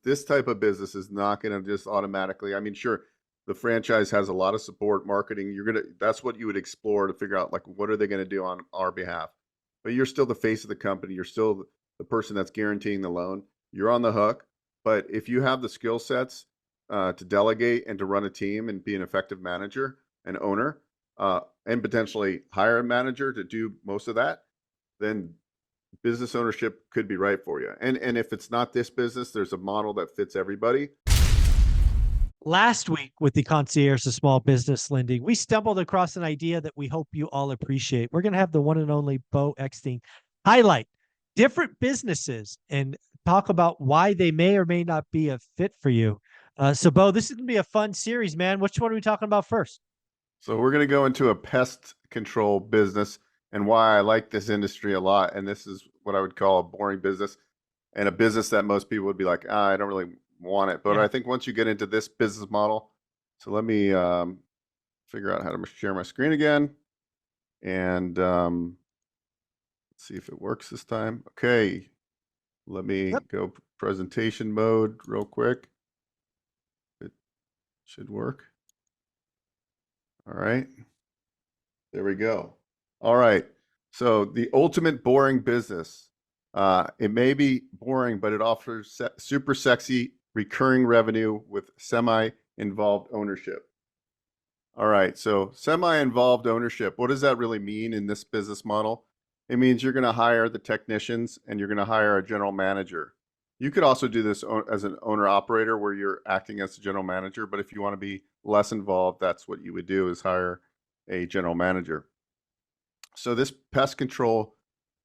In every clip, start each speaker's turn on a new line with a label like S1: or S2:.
S1: this type of business is not going to just automatically. I mean, sure, the franchise has a lot of support, marketing. That's what you would explore to figure out like what are they going to do on our behalf. But you're still the face of the company. You're still the person that's guaranteeing the loan. You're on the hook. But if you have the skill sets to delegate and to run a team and be an effective manager and owner, and potentially hire a manager to do most of that, then business ownership could be right for you. And if it's not this business, there's a model that fits everybody.
S2: Last week with the Concierge of Small Business Lending, we stumbled across an idea that we hope you all appreciate. We're going to have the one and only Bo Eckstein highlight different businesses and talk about why they may or may not be a fit for you. So, Bo, this is going to be a fun series, man. Which one are we talking about first?
S1: So we're going to go into a pest control business and why I like this industry a lot. And this is what I would call a boring business and a business that most people would be like, I don't really want it. But
S2: Yeah.
S1: I think once you get into this business model, so let me figure out how to share my screen again. And let's see if it works this time. Okay. Let me
S2: Yep.
S1: go presentation mode real quick. It should work. All right. There we go. All right. So the ultimate boring business. It may be boring, but it offers super sexy recurring revenue with semi-involved ownership. All right. So semi-involved ownership. What does that really mean in this business model? It means you're going to hire the technicians and you're going to hire a general manager. You could also do this as an owner operator where you're acting as a general manager. But if you want to be less involved, that's what you would do is hire a general manager. So this pest control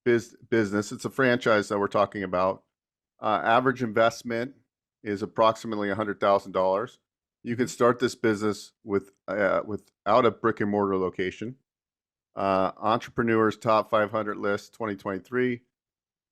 S1: business, it's a franchise that we're talking about. Average investment is approximately $100,000. You can start this business without a brick and mortar location. Entrepreneurs top 500 list 2023,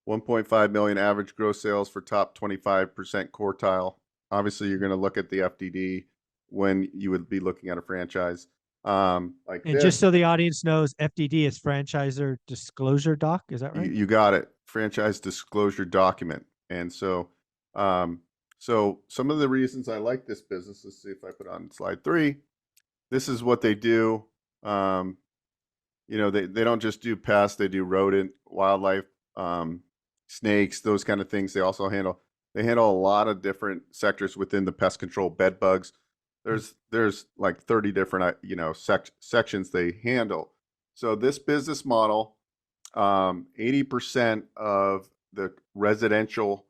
S1: 1.5 million average gross sales for top 25% quartile. Obviously, you're going to look at the FDD when you would be looking at a franchise. Like
S2: And just
S1: this,
S2: so the audience knows, FDD is Franchisor Disclosure Doc. Is that right?
S1: you got it. Franchise disclosure document. And so, so some of the reasons I like this business, let's see if I put on slide 3. This is what they do. You know, they don't just do pests, they do rodent, wildlife, snakes, those kind of things. They also handle a lot of different sectors within the pest control, bed bugs. There's like 30 different sections they handle. So this business model, 80% of the residential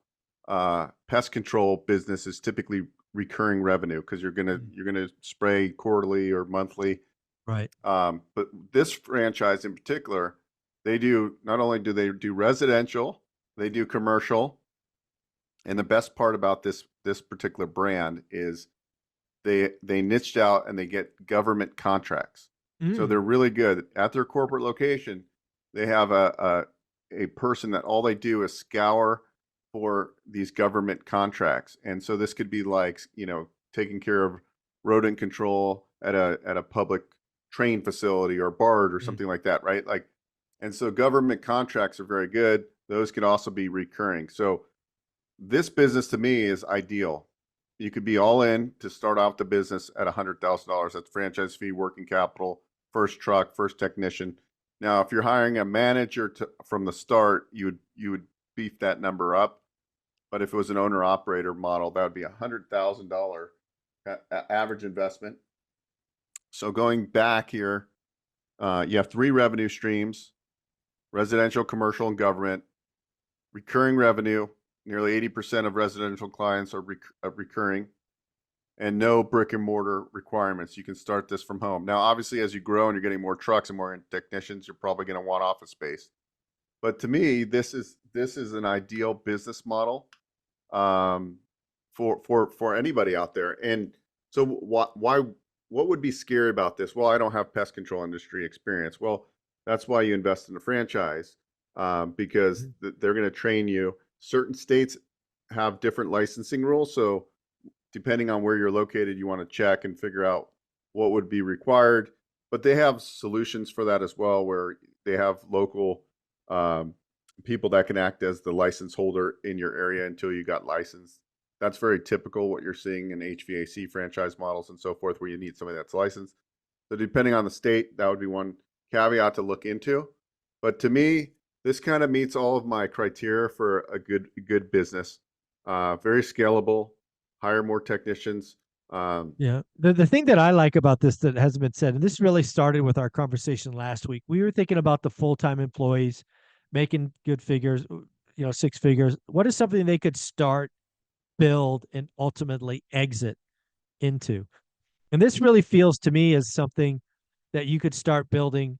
S1: pest control business is typically recurring revenue because you're gonna spray quarterly or monthly.
S2: Right.
S1: But this franchise in particular, not only do they do residential, they do commercial. And the best part about this particular brand is they niched out and they get government contracts. So they're really good. At their corporate location, they have a person that all they do is scour for these government contracts. And so this could be like, taking care of rodent control at a public train facility or BART or something like that, right? Like, and so government contracts are very good. Those can also be recurring. So this business to me is ideal. You could be all in to start off the business at $100,000. That's franchise fee, working capital, first truck, first technician. Now, if you're hiring a manager from the start, you would beef that number up. But if it was an owner operator model, that would be $100,000 average investment. So going back here, you have 3 revenue streams: residential, commercial, and government. Recurring revenue, nearly 80% of residential clients are recurring, and no brick and mortar requirements. You can start this from home. Now, obviously, as you grow and you're getting more trucks and more technicians, you're probably going to want office space. But to me, this is an ideal business model for anybody out there. And so, what would be scary about this? Well, I don't have pest control industry experience. Well, that's why you invest in a franchise, because they're going to train you. Certain states have different licensing rules, so depending on where you're located, you want to check and figure out what would be required. But they have solutions for that as well, where they have local people that can act as the license holder in your area until you got licensed. That's very typical what you're seeing in HVAC franchise models and so forth, where you need somebody that's licensed. So depending on the state, that would be one caveat to look into. But to me, this kind of meets all of my criteria for a good business. Very scalable, hire more technicians.
S2: Yeah. The thing that I like about this that hasn't been said, and this really started with our conversation last week. We were thinking about the full-time employees making good figures, six figures. What is something they could start, build, and ultimately exit into? And this really feels to me as something that you could start building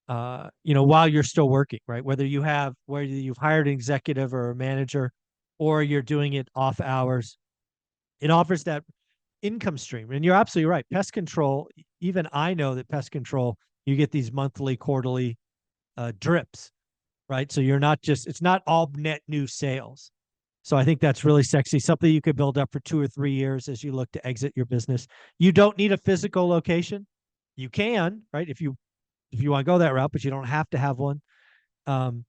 S2: while you're still working, right? Whether you've hired an executive or a manager or you're doing it off hours, it offers that income stream. And you're absolutely right. Pest control, even I know that pest control, you get these monthly, quarterly drips, right? So it's not all net new sales. So I think that's really sexy. Something you could build up for 2 or 3 years as you look to exit your business. You don't need a physical location. You can, right? If you want to go that route, but you don't have to have one. Um,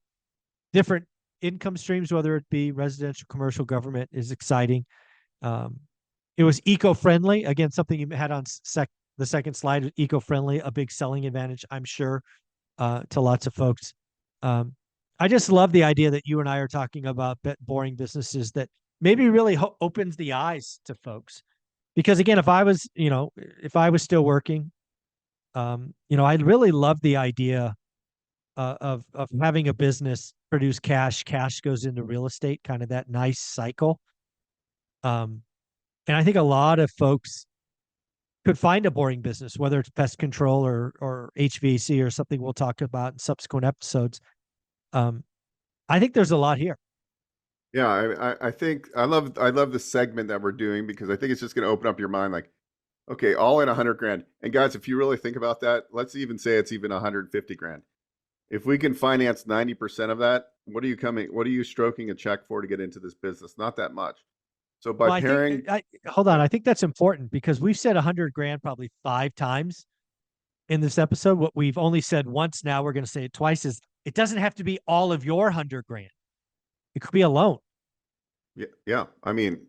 S2: Different income streams, whether it be residential, commercial, government, is exciting. Um, it was eco-friendly. Again, something you had on the second slide, eco-friendly, a big selling advantage, I'm sure, to lots of folks. Um, I just love the idea that you and I are talking about boring businesses that maybe really opens the eyes to folks. Because again, if I was still working, I'd really love the idea of having a business produce cash. Cash goes into real estate, kind of that nice cycle. Um, and I think a lot of folks could find a boring business, whether it's pest control or HVAC or something we'll talk about in subsequent episodes. Um, I think there's a lot here.
S1: Yeah, I think I love the segment that we're doing because I think it's just going to open up your mind. Like, okay, all in 100 grand. And guys, if you really think about that, let's even say it's even 150 grand. If we can finance 90% of that, what are you stroking a check for to get into this business? Not that much. So by
S2: Well, I think
S1: pairing,
S2: hold on.
S1: yeah,
S2: I think that's important because we've said 100 grand probably 5 times in this episode. What we've only said once now, we're going to say it twice, is it doesn't have to be all of your 100 grand. It could be a loan.
S1: yeah, yeah. I mean,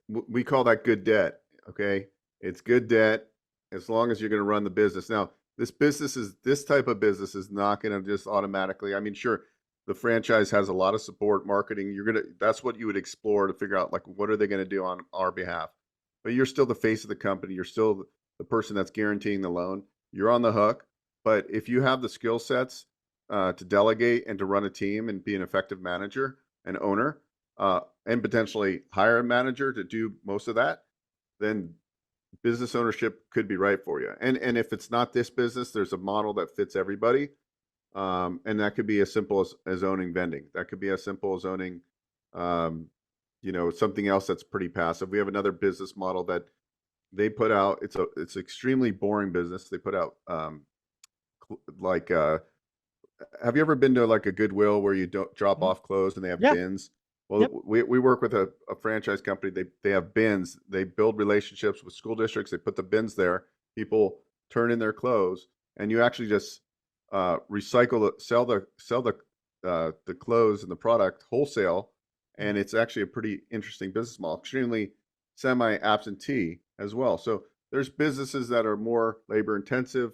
S1: we call that good debt. Okay, it's good debt as long as you're going to run the business. Now, this type of business is not going to just automatically. I mean, sure, the franchise has a lot of support, marketing. That's what you would explore to figure out like what are they going to do on our behalf. But you're still the face of the company. You're still the person that's guaranteeing the loan. You're on the hook. But if you have the skill sets to delegate and to run a team and be an effective manager and owner, and potentially hire a manager to do most of that, then business ownership could be right for you. And if it's not this business, there's a model that fits everybody. And that could be as simple as owning vending. That could be as simple as owning, something else that's pretty passive. We have another business model that they put out. It's extremely boring business. They put out like have you ever been to like a Goodwill where you don't drop
S2: Mhm.
S1: off clothes and they have
S2: Yeah.
S1: bins? Well,
S2: Yep.
S1: we work with a franchise company. They have bins. They build relationships with school districts. They put the bins there. People turn in their clothes, and you actually just recycle it, sell the clothes and the product wholesale, and it's actually a pretty interesting business model. Extremely semi absentee as well. So there's businesses that are more labor intensive.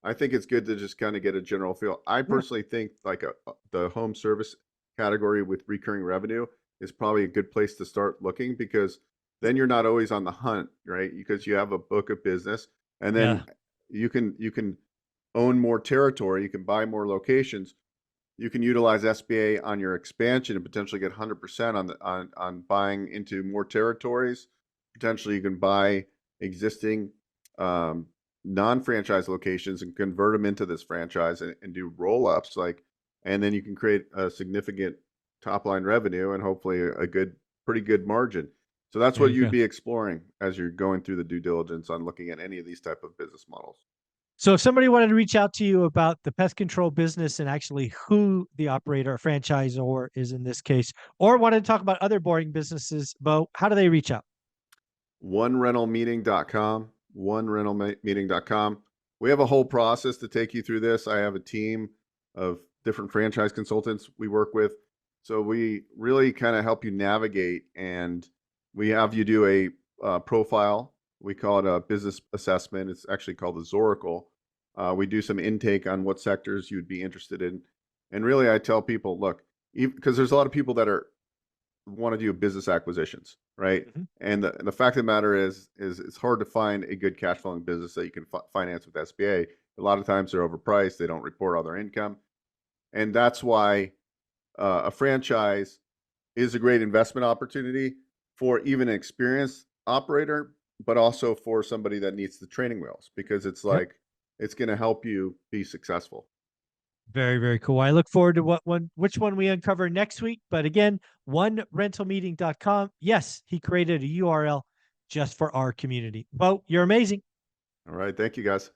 S1: I think it's good to just kind of get a general feel. I
S2: Yeah.
S1: personally think like the home service category with recurring revenue is probably a good place to start looking because then you're not always on the hunt, right? Because you have a book of business and then
S2: Yeah.
S1: you can own more territory, you can buy more locations, you can utilize SBA on your expansion and potentially get 100% on buying into more territories. Potentially, you can buy existing um, non-franchise locations and convert them into this franchise and do roll-ups, and then you can create a significant top-line revenue and hopefully pretty good margin. So that's
S2: There
S1: what
S2: you
S1: you'd
S2: go.
S1: be exploring as you're going through the due diligence on looking at any of these type of business models.
S2: So if somebody wanted to reach out to you about the pest control business and actually who the operator or franchisor is in this case, or wanted to talk about other boring businesses, Bo, how do they reach out?
S1: onerentalmeeting.com, onerentalmeeting.com. We have a whole process to take you through this. I have a team of different franchise consultants we work with. So we really kind of help you navigate and We have you do a profile. We call it a business assessment. It's actually called the Zoracle. We do some intake on what sectors you'd be interested in. And really, I tell people, look, because there's a lot of people that want to do business acquisitions, right?
S2: Mhm.
S1: And the fact of the matter is it's hard to find a good cash flowing business that you can finance with SBA. A lot of times they're overpriced. They don't report all their income. And that's why a franchise is a great investment opportunity for even an experienced operator, but also for somebody that needs the training wheels, because it's
S2: Yep.
S1: like it's going to help you be successful.
S2: Very, very cool. I look forward to which one we uncover next week. But again, onerentalmeeting.com. Yes, he created a URL just for our community. Bo, you're amazing.
S1: All right. Thank you, guys.